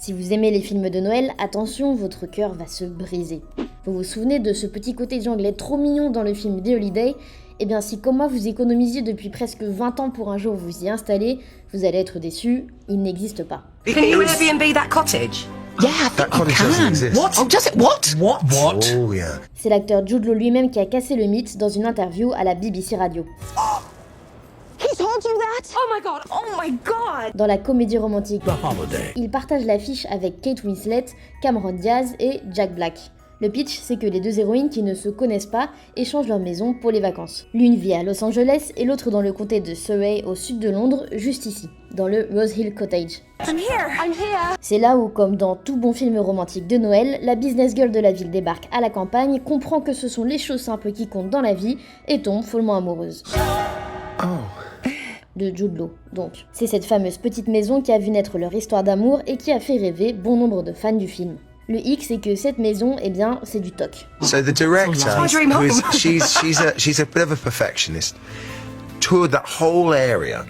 Si vous aimez les films de Noël, attention, votre cœur va se briser. Vous vous souvenez de ce petit côté anglais trop mignon dans le film The Holiday? Eh bien si comme moi vous économisiez depuis presque 20 ans pour un jour vous y installer, vous allez être déçus, il n'existe pas. Can you Airbnb that cottage? Yeah, I think That cottage you doesn't can. exist. What? Oh, does it? What? What? Oh yeah. C'est l'acteur Jude Law lui-même qui a cassé le mythe dans une interview à la BBC Radio. He told you that? Oh my god! Oh my god! Dans la comédie romantique, il partage l'affiche avec Kate Winslet, Cameron Diaz et Jack Black. Le pitch, c'est que les deux héroïnes qui ne se connaissent pas échangent leur maison pour les vacances. L'une vit à Los Angeles et l'autre dans le comté de Surrey au sud de Londres, juste ici, dans le Rose Hill Cottage. I'm here! C'est là où, comme dans tout bon film romantique de Noël, la business girl de la ville débarque à la campagne, comprend que ce sont les choses simples qui comptent dans la vie et tombe follement amoureuse. Oh. De Jude Law, donc. C'est cette fameuse petite maison qui a vu naître leur histoire d'amour et qui a fait rêver bon nombre de fans du film. Le hic, c'est que cette maison, eh bien, c'est du toc. So the director, my dream who is, home. she's a bit of a perfectionist, toured that whole area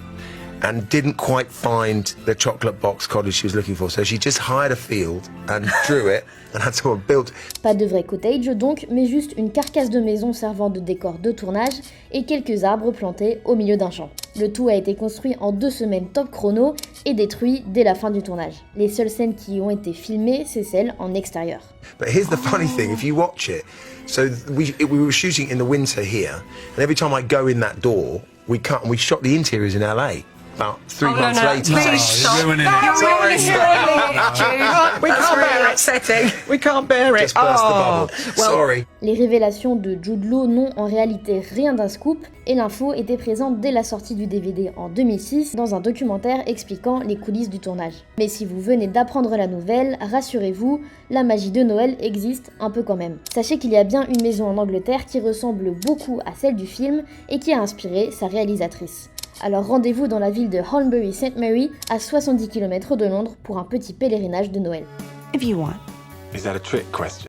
and didn't quite find the chocolate box cottage she was looking for. So she just hired a field and drew it and had someone build. Pas de vrai cottage donc, mais juste une carcasse de maison servant de décor de tournage et quelques arbres plantés au milieu d'un champ. Le tout a été construit en 2 semaines top chrono et détruit dès la fin du tournage. Les seules scènes qui ont été filmées, c'est celles en extérieur. But here's the funny thing: if you watch it, so we were shooting in the winter here, and every time I go in that door, we cut and we shot the interiors in LA. About 3 months later. Please stop! You're ruining You're it. ruining it, Jude. We That's can't really bear it. upsetting. We can't bear it. Just burst the bubble. well, Sorry. Les révélations de Jude Law n'ont en réalité rien d'un scoop et l'info était présente dès la sortie du DVD en 2006 dans un documentaire expliquant les coulisses du tournage. Mais si vous venez d'apprendre la nouvelle, rassurez-vous, la magie de Noël existe un peu quand même. Sachez qu'il y a bien une maison en Angleterre qui ressemble beaucoup à celle du film et qui a inspiré sa réalisatrice. Alors rendez-vous dans la ville de Holmbury St Mary, à 70 km de Londres, pour un petit pèlerinage de Noël. if you want. Is that a trick question?